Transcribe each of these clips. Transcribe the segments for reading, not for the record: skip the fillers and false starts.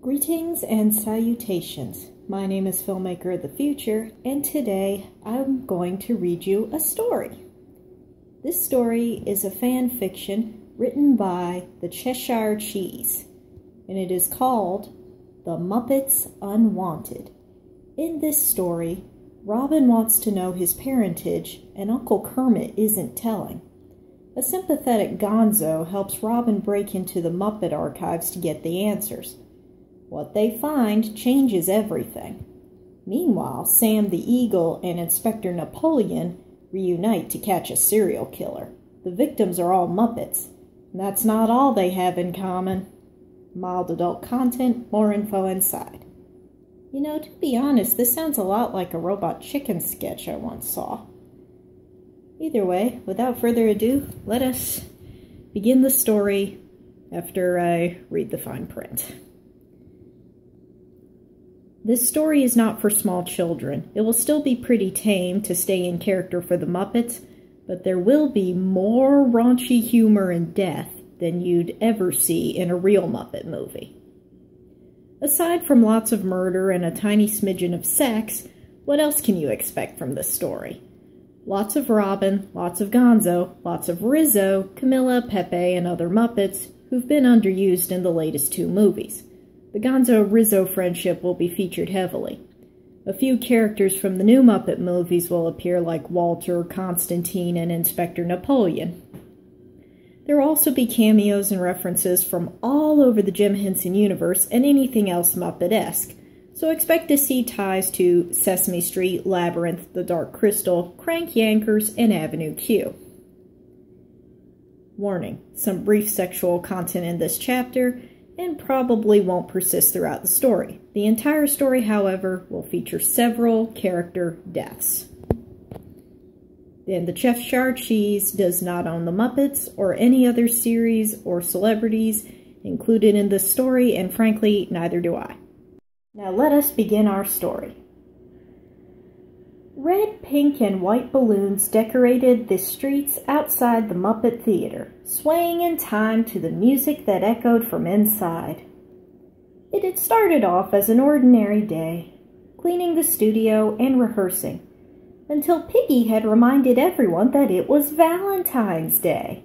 Greetings and salutations. My name is Filmmaker of the Future, and today I'm going to read you a story. This story is a fan fiction written by the Cheshire Cheese, and it is called The Muppets Unwanted. In this story, Robin wants to know his parentage, and Uncle Kermit isn't telling. A sympathetic Gonzo helps Robin break into the Muppet archives to get the answers. What they find changes everything. Meanwhile, Sam the Eagle and Inspector Napoleon reunite to catch a serial killer. The victims are all Muppets. And that's not all they have in common. Mild adult content, more info inside. You know, to be honest, this sounds a lot like a Robot Chicken sketch I once saw. Either way, without further ado, let us begin the story after I read the fine print. This story is not for small children. It will still be pretty tame to stay in character for the Muppets, but there will be more raunchy humor and death than you'd ever see in a real Muppet movie. Aside from lots of murder and a tiny smidgen of sex, what else can you expect from this story? Lots of Robin, lots of Gonzo, lots of Rizzo, Camilla, Pepe, and other Muppets who've been underused in the latest two movies. The Gonzo-Rizzo friendship will be featured heavily. A few characters from the new Muppet movies will appear, like Walter, Constantine, and Inspector Napoleon. There will also be cameos and references from all over the Jim Henson universe and anything else Muppet-esque, so expect to see ties to Sesame Street, Labyrinth, The Dark Crystal, Crank Yankers, and Avenue Q. Warning: some brief sexual content in this chapter, and probably won't persist throughout the story. The entire story, however, will feature several character deaths. Then the Cheshire Cheese does not own the Muppets or any other series or celebrities included in this story, and frankly, neither do I. Now let us begin our story. Red, pink, and white balloons decorated the streets outside the Muppet Theater, swaying in time to the music that echoed from inside. It had started off as an ordinary day, cleaning the studio and rehearsing, until Piggy had reminded everyone that it was Valentine's Day.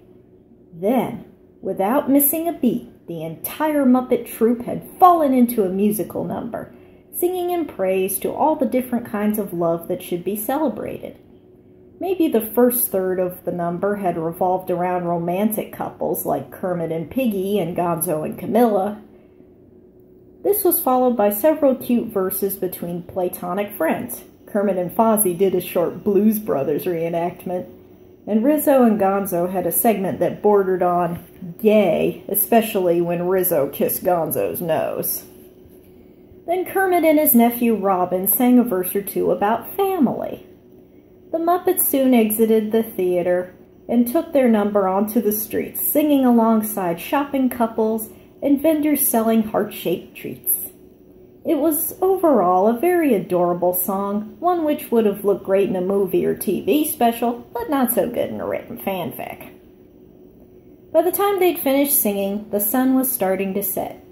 Then, without missing a beat, the entire Muppet troupe had fallen into a musical number, singing in praise to all the different kinds of love that should be celebrated. Maybe the first third of the number had revolved around romantic couples like Kermit and Piggy and Gonzo and Camilla. This was followed by several cute verses between platonic friends. Kermit and Fozzie did a short Blues Brothers reenactment, and Rizzo and Gonzo had a segment that bordered on gay, especially when Rizzo kissed Gonzo's nose. Then Kermit and his nephew Robin sang a verse or two about family. The Muppets soon exited the theater and took their number onto the streets, singing alongside shopping couples and vendors selling heart-shaped treats. It was overall a very adorable song, one which would have looked great in a movie or TV special, but not so good in a written fanfic. By the time they'd finished singing, the sun was starting to set.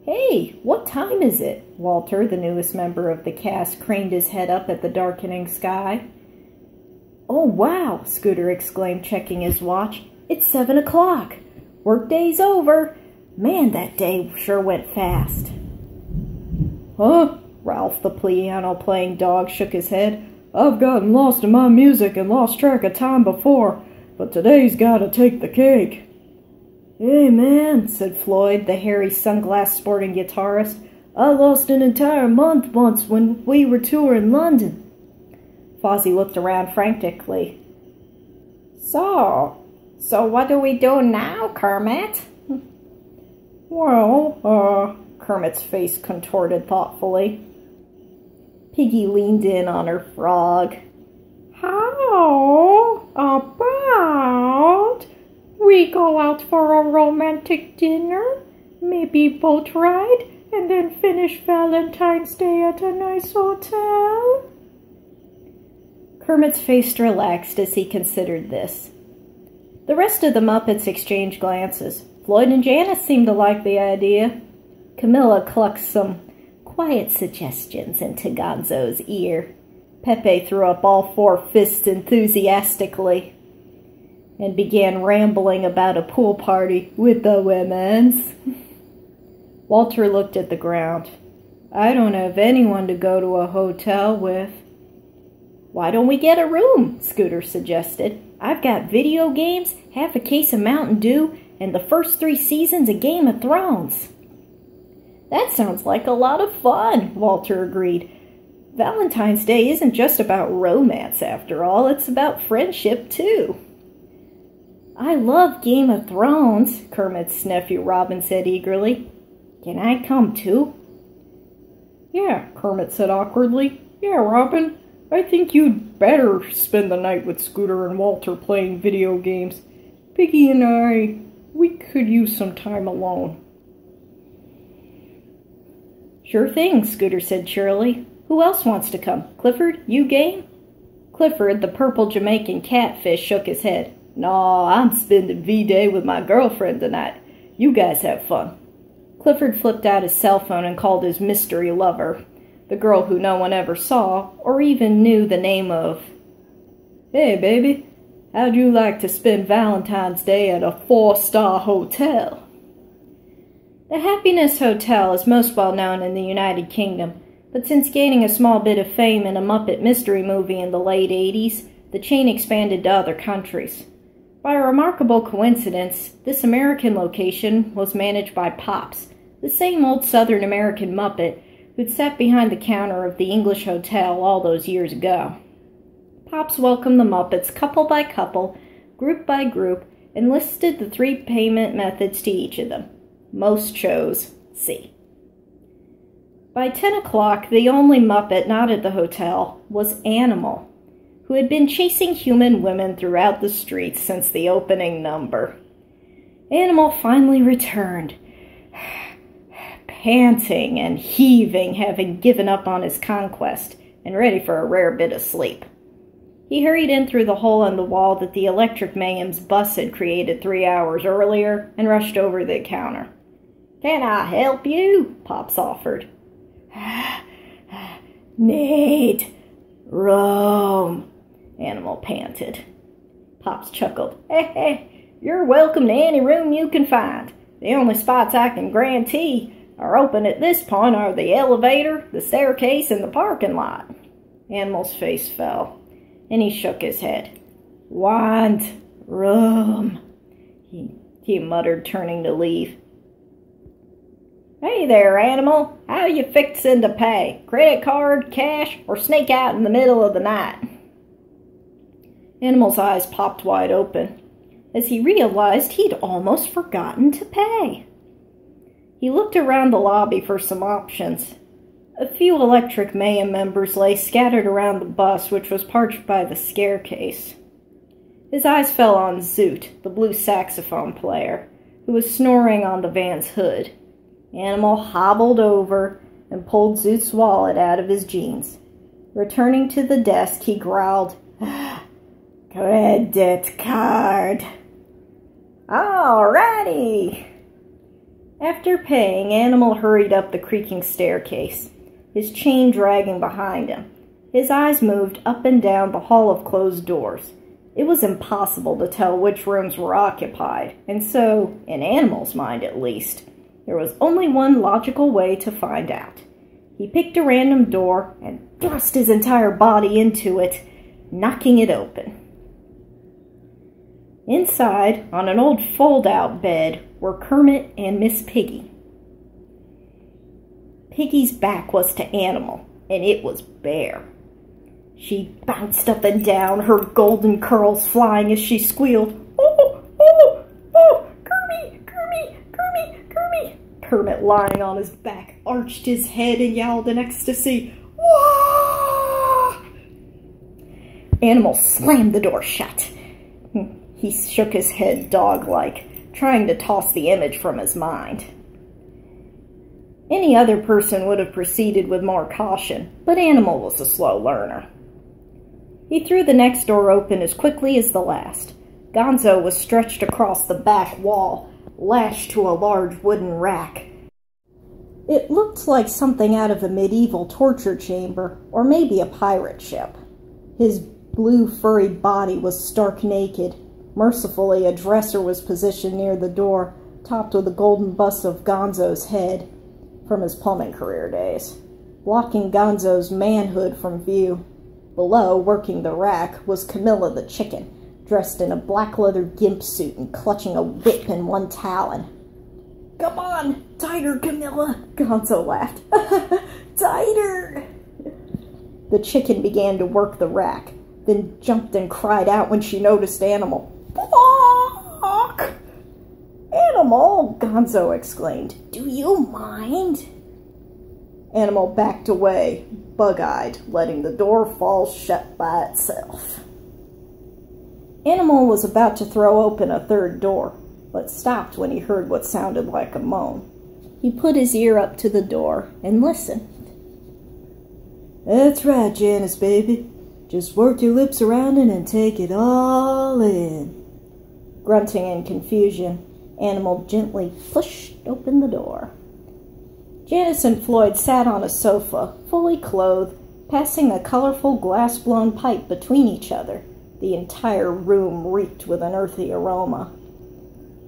"Hey, what time is it?" Walter, the newest member of the cast, craned his head up at the darkening sky. "Oh, wow," Scooter exclaimed, checking his watch. "It's 7 o'clock. Workday's over. Man, that day sure went fast." "Huh?" Ralph, the piano-playing dog, shook his head. "I've gotten lost in my music and lost track of time before, but today's gotta take the cake." "Hey, man," said Floyd, the hairy sunglass-sporting guitarist. "I lost an entire month once when we were touring London." Fozzie looked around frantically. So what do we do now, Kermit?" "Well, Kermit's face contorted thoughtfully. Piggy leaned in on her frog. "How about we go out for a romantic dinner, maybe boat ride, and then finish Valentine's Day at a nice hotel?" Kermit's face relaxed as he considered this. The rest of the Muppets exchanged glances. Floyd and Janice seemed to like the idea. Camilla clucked some quiet suggestions into Gonzo's ear. Pepe threw up all 4 fists enthusiastically and began rambling about a pool party with the women's. Walter looked at the ground. I don't have anyone to go to a hotel with. Why don't we get a room? Scooter suggested. I've got video games, half a case of Mountain Dew, and the first 3 seasons of Game of Thrones. That sounds like a lot of fun, Walter agreed. Valentine's Day isn't just about romance, after all. It's about friendship, too. I love Game of Thrones, Kermit's nephew Robin said eagerly. Can I come, too? Yeah, Kermit said awkwardly. Yeah, Robin, I think you'd better spend the night with Scooter and Walter playing video games. Piggy and we could use some time alone. Sure thing, Scooter said cheerily. Who else wants to come? Clifford, you game? Clifford, the purple Jamaican catfish, shook his head. Nah, I'm spending V-Day with my girlfriend tonight. You guys have fun. Clifford flipped out his cell phone and called his mystery lover, the girl who no one ever saw or even knew the name of. Hey, baby, how'd you like to spend Valentine's Day at a 4-star hotel? The Happiness Hotel is most well known in the United Kingdom, but since gaining a small bit of fame in a Muppet mystery movie in the late 80s, the chain expanded to other countries. By a remarkable coincidence, this American location was managed by Pops, the same old Southern American Muppet who'd sat behind the counter of the English hotel all those years ago. Pops welcomed the Muppets couple by couple, group by group, and listed the 3 payment methods to each of them. Most chose C. By 10 o'clock, the only Muppet not at the hotel was Animal, who had been chasing human women throughout the streets since the opening number. Animal finally returned, panting and heaving, having given up on his conquest, and ready for a rare bit of sleep. He hurried in through the hole in the wall that the Electric Mayhem's bus had created 3 hours earlier and rushed over to the counter. Can I help you? Pops offered. Need room, Animal panted. Pops chuckled. Hey, you're welcome to any room you can find. The only spots I can guarantee are open at this point are the elevator, the staircase, and the parking lot. Animal's face fell, and he shook his head. Want room, he muttered, turning to leave. Hey there, Animal. How you fixin' to pay? Credit card, cash, or sneak out in the middle of the night? Animal's eyes popped wide open as he realized he'd almost forgotten to pay. He looked around the lobby for some options. A few Electric Mayhem members lay scattered around the bus, which was parked by the staircase. His eyes fell on Zoot, the blue saxophone player, who was snoring on the van's hood. Animal hobbled over and pulled Zoot's wallet out of his jeans. Returning to the desk, he growled, Credit card. Alrighty. After paying, Animal hurried up the creaking staircase, his chain dragging behind him. His eyes moved up and down the hall of closed doors. It was impossible to tell which rooms were occupied, and so, in Animal's mind at least, there was only one logical way to find out. He picked a random door and thrust his entire body into it, knocking it open. Inside, on an old fold-out bed, were Kermit and Miss Piggy. Piggy's back was to Animal, and it was bare. She bounced up and down, her golden curls flying as she squealed, Oh, oh, oh, Kermit, Kermit, Kermit, Kermit. Kermit, lying on his back, arched his head and yelled in ecstasy, Wah! Animal slammed the door shut. He shook his head dog-like, trying to toss the image from his mind. Any other person would have proceeded with more caution, but Animal was a slow learner. He threw the next door open as quickly as the last. Gonzo was stretched across the back wall, lashed to a large wooden rack. It looked like something out of a medieval torture chamber, or maybe a pirate ship. His blue furry body was stark naked. Mercifully, a dresser was positioned near the door, topped with a golden bust of Gonzo's head from his plumbing career days, blocking Gonzo's manhood from view. Below, working the rack, was Camilla the chicken, dressed in a black leather gimp suit and clutching a whip in one talon. "Come on, tighter, Camilla," Gonzo laughed. "Tighter!" The chicken began to work the rack, then jumped and cried out when she noticed Animal. "Fuck! Animal!" Gonzo exclaimed. "Do you mind?" Animal backed away, bug-eyed, letting the door fall shut by itself. Animal was about to throw open a third door, but stopped when he heard what sounded like a moan. He put his ear up to the door and listened. "That's right, Janice, baby. Just work your lips around it and take it all in." Grunting in confusion, Animal gently pushed open the door. Janice and Floyd sat on a sofa, fully clothed, passing a colorful glass-blown pipe between each other. The entire room reeked with an earthy aroma.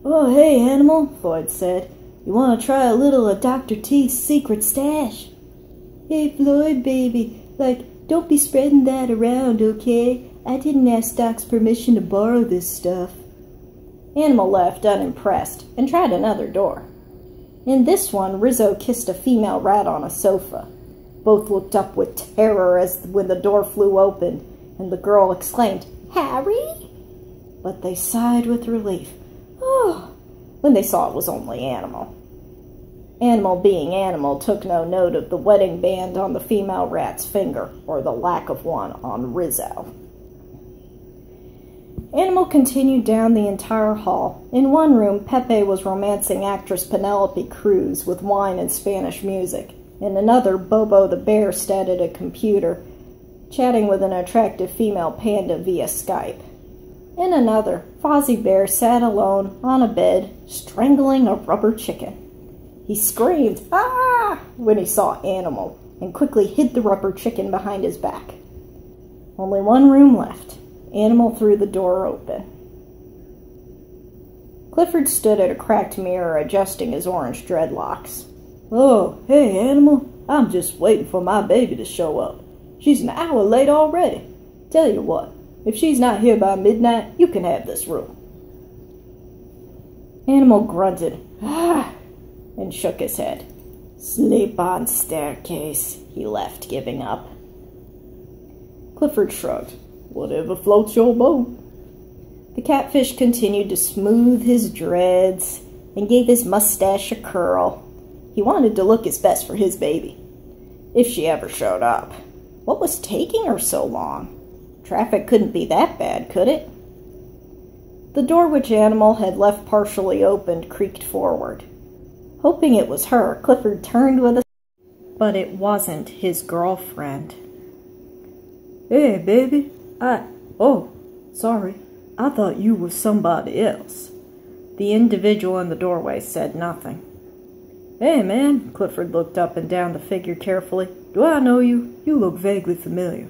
"Oh, hey, Animal," Floyd said. "You want to try a little of Dr. T's secret stash?" "Hey, Floyd, baby, don't be spreading that around, okay? I didn't ask Doc's permission to borrow this stuff." Animal left unimpressed and tried another door. In this one, Rizzo kissed a female rat on a sofa. Both looked up with terror when the door flew open, and the girl exclaimed, "Harry?" But they sighed with relief. "Oh," when they saw it was only Animal. Animal, being Animal, took no note of the wedding band on the female rat's finger, or the lack of one on Rizzo. Animal continued down the entire hall. In one room, Pepe was romancing actress Penelope Cruz with wine and Spanish music. In another, Bobo the bear sat at a computer, chatting with an attractive female panda via Skype. In another, Fozzie Bear sat alone on a bed, strangling a rubber chicken. He screamed, "Ah!" when he saw Animal, and quickly hid the rubber chicken behind his back. Only one room left. Animal threw the door open. Clifford stood at a cracked mirror adjusting his orange dreadlocks. "Oh, hey, Animal. I'm just waiting for my baby to show up. She's an hour late already. Tell you what, if she's not here by midnight, you can have this room." Animal grunted, "Ah," and shook his head. "Sleep on staircase," he left, giving up. Clifford shrugged. "Whatever floats your boat." The catfish continued to smooth his dreads and gave his mustache a curl. He wanted to look his best for his baby, if she ever showed up. What was taking her so long? Traffic couldn't be that bad, could it? The door which Animal had left partially opened creaked forward. Hoping it was her, Clifford turned with a... But it wasn't his girlfriend. "Hey, baby. Oh, sorry. I thought you was somebody else." The individual in the doorway said nothing. "Hey, man," Clifford looked up and down the figure carefully. "Do I know you? You look vaguely familiar."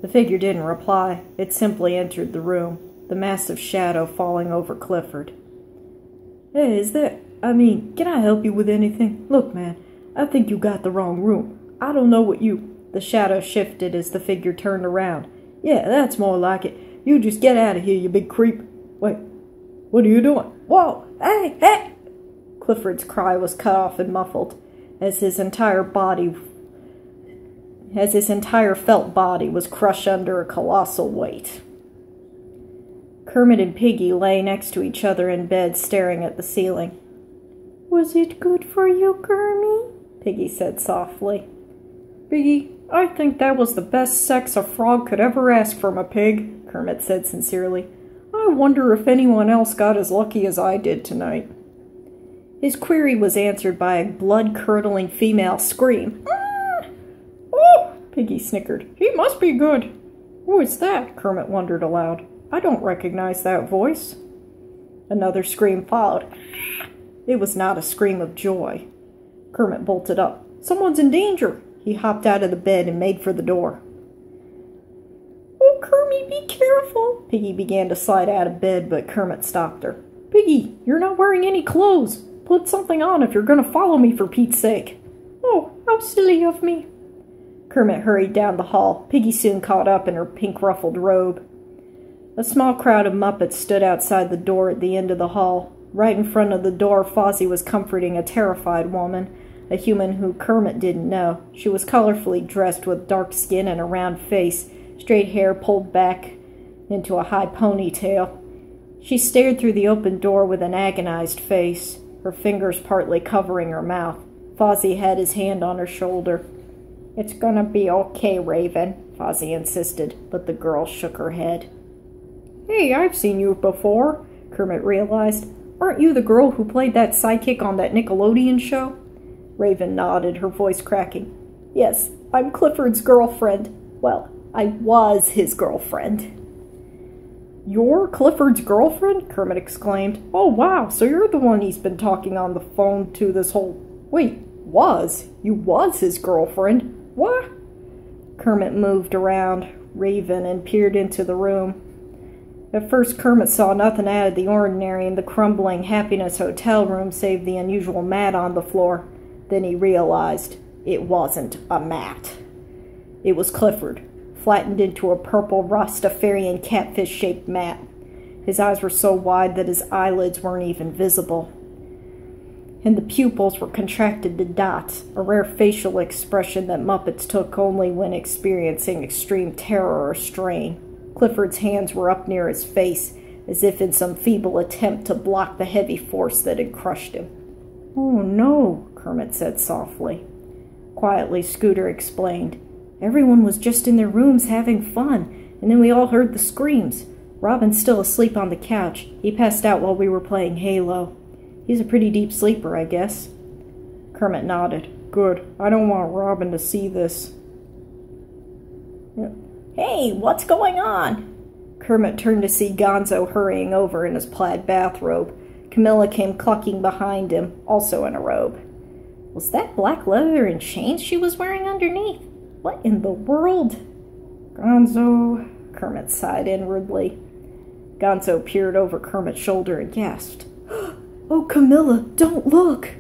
The figure didn't reply. It simply entered the room, the massive shadow falling over Clifford. "Hey, can I help you with anything? Look, man, I think you got the wrong room. I don't know what you..." The shadow shifted as the figure turned around. "Yeah, that's more like it. You just get out of here, you big creep." "Wait, what are you doing?" "Whoa, hey, hey!" Clifford's cry was cut off and muffled, as his entire felt body was crushed under a colossal weight. Kermit and Piggy lay next to each other in bed, staring at the ceiling. "Was it good for you, Kermit?" Piggy said softly. "Piggy, I think that was the best sex a frog could ever ask from a pig," Kermit said sincerely. "I wonder if anyone else got as lucky as I did tonight." His query was answered by a blood-curdling female scream. "Ah! Oh!" Piggy snickered. "He must be good." "Who is that?" Kermit wondered aloud. "I don't recognize that voice." Another scream followed. It was not a scream of joy. Kermit bolted up. "Someone's in danger!" He hopped out of the bed and made for the door. "Oh, Kermit, be careful!" Piggy began to slide out of bed, but Kermit stopped her. "Piggy, you're not wearing any clothes. Put something on if you're going to follow me, for Pete's sake." "Oh, how silly of me." Kermit hurried down the hall. Piggy soon caught up in her pink-ruffled robe. A small crowd of Muppets stood outside the door at the end of the hall. Right in front of the door, Fozzie was comforting a terrified woman, a human who Kermit didn't know. She was colorfully dressed with dark skin and a round face, straight hair pulled back into a high ponytail. She stared through the open door with an agonized face, her fingers partly covering her mouth. Fozzie had his hand on her shoulder. "It's gonna be okay, Raven," Fozzie insisted, but the girl shook her head. "Hey, I've seen you before," Kermit realized. "Aren't you the girl who played that sidekick on that Nickelodeon show?" Raven nodded, her voice cracking. "Yes, I'm Clifford's girlfriend. Well, I was his girlfriend." "You're Clifford's girlfriend?" Kermit exclaimed. "Oh, wow, so you're the one he's been talking on the phone to this whole... Wait, was? You was his girlfriend? What?" Kermit moved around Raven and peered into the room. At first, Kermit saw nothing out of the ordinary in the crumbling Happiness Hotel room save the unusual mat on the floor. Then he realized it wasn't a mat. It was Clifford, flattened into a purple Rastafarian catfish-shaped mat. His eyes were so wide that his eyelids weren't even visible, and the pupils were contracted to dots, a rare facial expression that Muppets took only when experiencing extreme terror or strain. Clifford's hands were up near his face, as if in some feeble attempt to block the heavy force that had crushed him. "Oh, no," Kermit said softly. Quietly, Scooter explained. "Everyone was just in their rooms having fun, and then we all heard the screams. Robin's still asleep on the couch. He passed out while we were playing Halo. He's a pretty deep sleeper, I guess." Kermit nodded. "Good. I don't want Robin to see this." "Hey, what's going on?" Kermit turned to see Gonzo hurrying over in his plaid bathrobe. Camilla came clucking behind him, also in a robe. Was that black leather and chains she was wearing underneath? What in the world? "Gonzo," Kermit sighed inwardly. Gonzo peered over Kermit's shoulder and gasped. "Oh, Camilla, don't look!"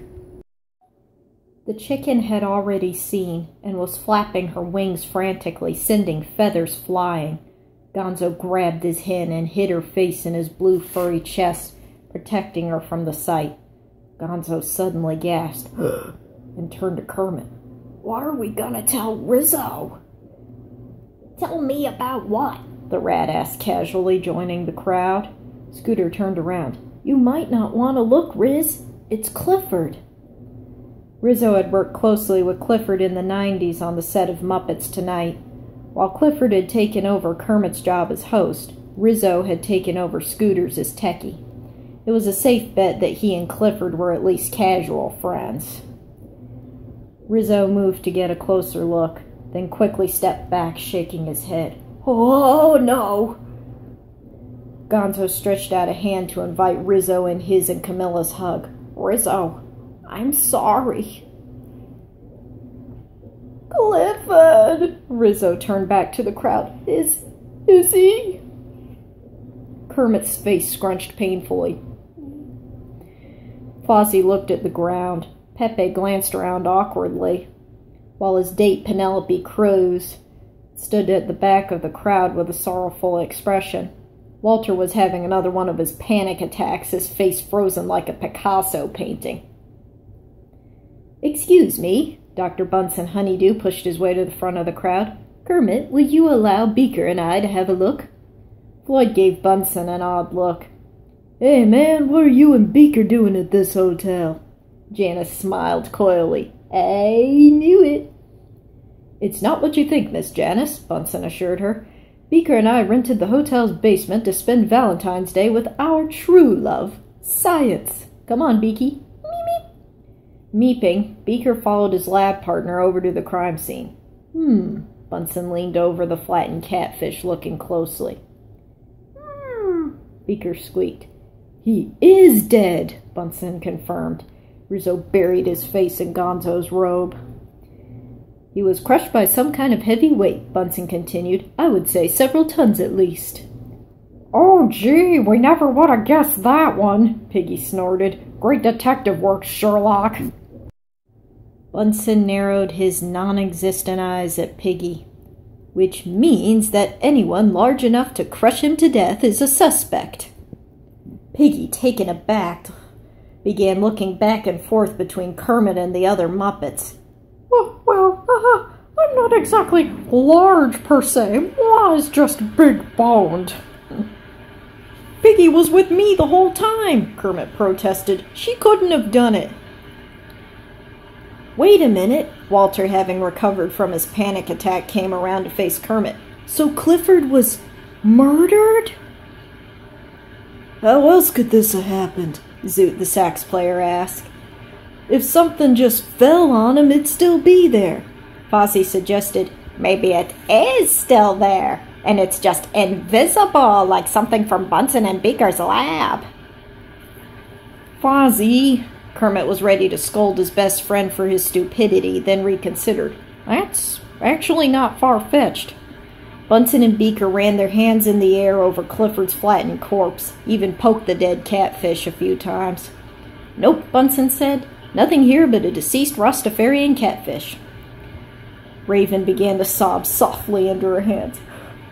The chicken had already seen and was flapping her wings frantically, sending feathers flying. Gonzo grabbed his hen and hid her face in his blue furry chest, protecting her from the sight. Gonzo suddenly gasped and turned to Kermit. "What are we gonna tell Rizzo?" "Tell me about what?" the rat asked casually, joining the crowd. Scooter turned around. "You might not want to look, Riz. It's Clifford." Rizzo had worked closely with Clifford in the 90s on the set of Muppets Tonight. While Clifford had taken over Kermit's job as host, Rizzo had taken over Scooter's as techie. It was a safe bet that he and Clifford were at least casual friends. Rizzo moved to get a closer look, then quickly stepped back, shaking his head. "Oh, no!" Gonzo stretched out a hand to invite Rizzo in his and Camilla's hug. "Rizzo, I'm sorry." "Clifford!" Rizzo turned back to the crowd. Is he?" Kermit's face scrunched painfully. Fozzie looked at the ground. Pepe glanced around awkwardly, while his date Penelope Cruz stood at the back of the crowd with a sorrowful expression. Walter was having another one of his panic attacks, his face frozen like a Picasso painting. "Excuse me." Dr. Bunsen Honeydew pushed his way to the front of the crowd. "Kermit, will you allow Beaker and I to have a look?" Floyd gave Bunsen an odd look. "Hey, man, what are you and Beaker doing at this hotel?" Janice smiled coyly. "I knew it." "It's not what you think, Miss Janice," Bunsen assured her. "Beaker and I rented the hotel's basement to spend Valentine's Day with our true love, science. Come on, Beaky." Meeping, Beaker followed his lab partner over to the crime scene. Bunsen leaned over the flattened catfish, looking closely. Beaker squeaked. "He is dead," Bunsen confirmed. Rizzo buried his face in Gonzo's robe. He was crushed by some kind of heavy weight, Bunsen continued. I would say several tons at least. Oh, gee, we never would have guessed that one, Piggy snorted. Great detective work, Sherlock. Bunsen narrowed his non-existent eyes at Piggy. Which means that anyone large enough to crush him to death is a suspect. Piggy, taken aback, began looking back and forth between Kermit and the other Muppets. Well, I'm not exactly large per se. Was just big-boned. Piggy was with me the whole time, Kermit protested. She couldn't have done it. Wait a minute, Walter, having recovered from his panic attack, came around to face Kermit. So Clifford was murdered? How else could this have happened? Zoot the sax player asked. If something just fell on him, it'd still be there. Fozzie suggested, maybe it is still there, and it's just invisible, like something from Bunsen and Beaker's lab. Fozzie, Kermit was ready to scold his best friend for his stupidity, then reconsidered. That's actually not far-fetched. Bunsen and Beaker ran their hands in the air over Clifford's flattened corpse, even poked the dead catfish a few times. Nope, Bunsen said. Nothing here but a deceased Rastafarian catfish. Raven began to sob softly into her hands.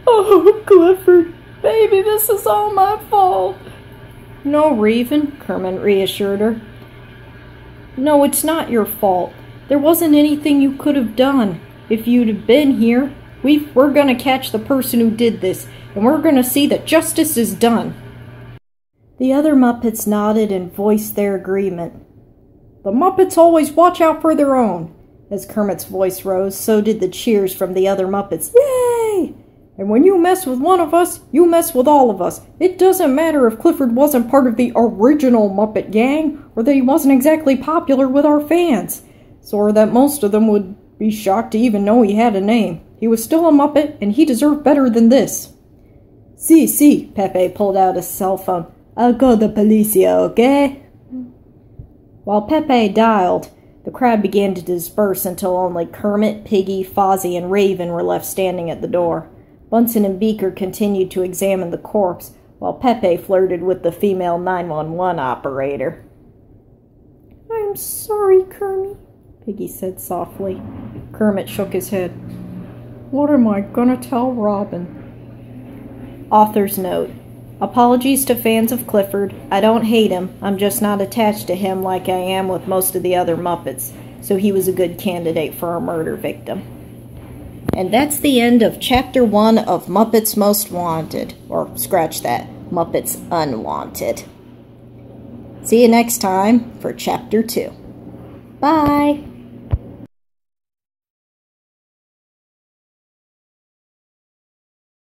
Oh, Clifford, baby, this is all my fault. No, Raven, Kermit reassured her. No, it's not your fault. There wasn't anything you could have done. If you'd have been here, we're gonna catch the person who did this, and we're gonna see that justice is done. The other Muppets nodded and voiced their agreement. The Muppets always watch out for their own. As Kermit's voice rose, so did the cheers from the other Muppets. Yay! And when you mess with one of us, you mess with all of us. It doesn't matter if Clifford wasn't part of the original Muppet gang, or that he wasn't exactly popular with our fans, or that most of them would be shocked to even know he had a name. He was still a Muppet, and he deserved better than this. Si, Pepe pulled out his cell phone. I'll call the policia, okay? While Pepe dialed, the crowd began to disperse until only Kermit, Piggy, Fozzie, and Raven were left standing at the door. Bunsen and Beaker continued to examine the corpse, while Pepe flirted with the female 911 operator. I'm sorry, Kermit, Piggy said softly. Kermit shook his head. What am I gonna tell Robin? Author's note. Apologies to fans of Clifford. I don't hate him. I'm just not attached to him like I am with most of the other Muppets, so he was a good candidate for a murder victim. And that's the end of Chapter 1 of Muppets Most Wanted. Or, scratch that, Muppets Unwanted. See you next time for Chapter 2. Bye!